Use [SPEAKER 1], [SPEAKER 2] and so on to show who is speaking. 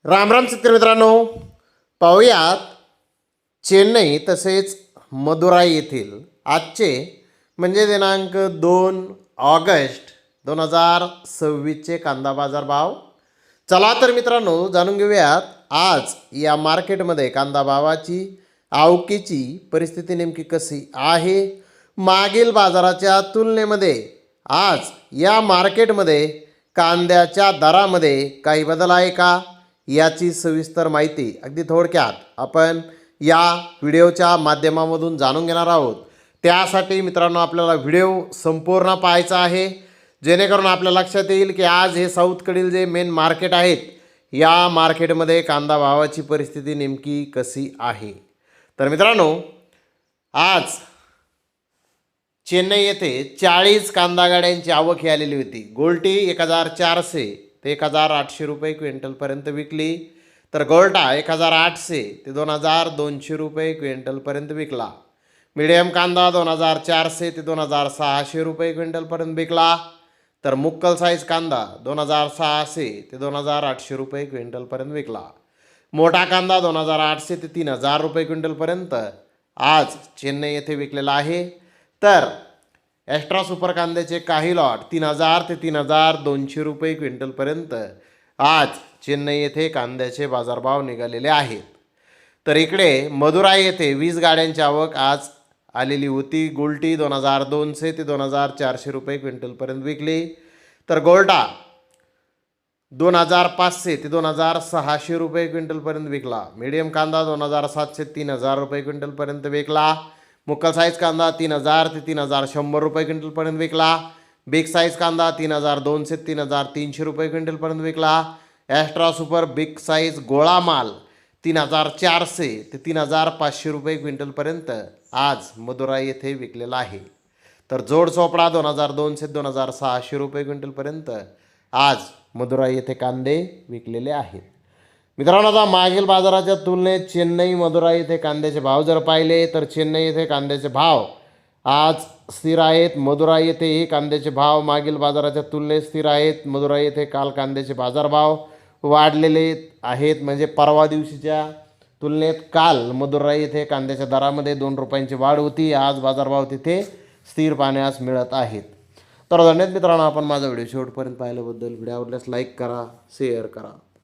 [SPEAKER 1] राम राम शेतकरी मित्रांनो, पाहूयात चेन्नई तसेच मदुराई येथील आजचे म्हणजे दिनांक 2 ऑगस्ट 2026चे कांदा बाजार भाव. चला तर मित्रांनो जाणून घेऊयात आज या मार्केटमध्ये कांदा भावाची आवकेची परिस्थिती नेमकी कशी आहे. मागील बाजाराच्या तुलनेमध्ये आज या मार्केटमध्ये कांद्याच्या दरामध्ये काही बदल आहे का याची सविस्तर माहिती अगदी थोडक्यात आपण या व्हिडिओच्या माध्यमामधून जाणून घेणार आहोत. त्यासाठी मित्रांनो आपल्याला व्हिडिओ संपूर्ण पाहायचा आहे, जेणेकरून आपल्या लक्षात येईल की आज हे साऊथकडील जे मेन मार्केट आहेत या मार्केटमध्ये कांदा भावाची परिस्थिती नेमकी कशी आहे. तर मित्रांनो आज चेन्नई येथे 40 कांदा गाड्यांची आवक आलेली होती. गोल्टी 1400 ते 1800 रुपये क्विंटलपर्यंत विकली, तर गोल्टा 1800 ते 2200 रुपये क्विंटलपर्यंत विकला. मीडियम कांदा 2400 ते 2600 रुपये क्विंटलपर्यंत विकला, तर मुक्कल साईज कांदा 2600 ते 2800 रुपये क्विंटलपर्यंत विकला. मोठा कांदा 2800 ते 3000 रुपये क्विंटलपर्यंत आज चेन्नई येथे विकलेला आहे. तर एक्स्ट्रा सुपर कांद्याचे काही लॉट 3000 ते 3200 रुपये क्विंटलपर्यंत आज चेन्नई येथे कांद्याचे बाजारभाव निघालेले आहेत. तर इकडे मदुराई येथे 20 गाड्यांची आवक आज आलेली होती. गोल्टी 2200 ते 2400 रुपये क्विंटलपर्यंत विकली, तर गोल्टा 2500 ते 2600 रुपये क्विंटलपर्यंत विकला. मीडियम कांदा 2700 ते 3000 रुपये क्विंटलपर्यंत विकला. मुक्कल साईज कांदा 3000 ते 3100 रुपये क्विंटलपर्यंत विकला. बिग साईज कांदा 3200 ते 3300 रुपये क्विंटलपर्यंत विकला. एक्स्ट्रा सुपर बिग साईज गोळा माल 3400 ते 3500 रुपये क्विंटलपर्यंत आज मदुराई येथे विकलेला आहे. तर जोड चोपडा 2200 ते 2600 रुपये क्विंटलपर्यंत आज मदुराई येथे कांदे विकलेले आहेत. मित्रांनो आता मागील बाजाराच्या तुलनेत चेन्नई मदुराई येथे कांद्याचे भाव जर पाहिले तर चेन्नई येथे कांद्याचे भाव आज स्थिर आहेत. मदुराई येथेही कांद्याचे भाव मागील बाजाराच्या तुलनेत स्थिर आहेत. मदुराई येथे काल कांद्याचे बाजारभाव वाढलेले आहेत, म्हणजे परवा दिवशीच्या तुलनेत काल मदुराई येथे कांद्याच्या दरामध्ये 2 रुपयांची वाढ होती. आज बाजारभाव तिथे स्थिर पाहण्यास मिळत आहेत. तर धन्यवाद मित्रांनो, आपण माझा व्हिडिओ शेवटपर्यंत पाहिल्याबद्दल. व्हिडिओ आवडल्यास लाईक करा, शेअर करा.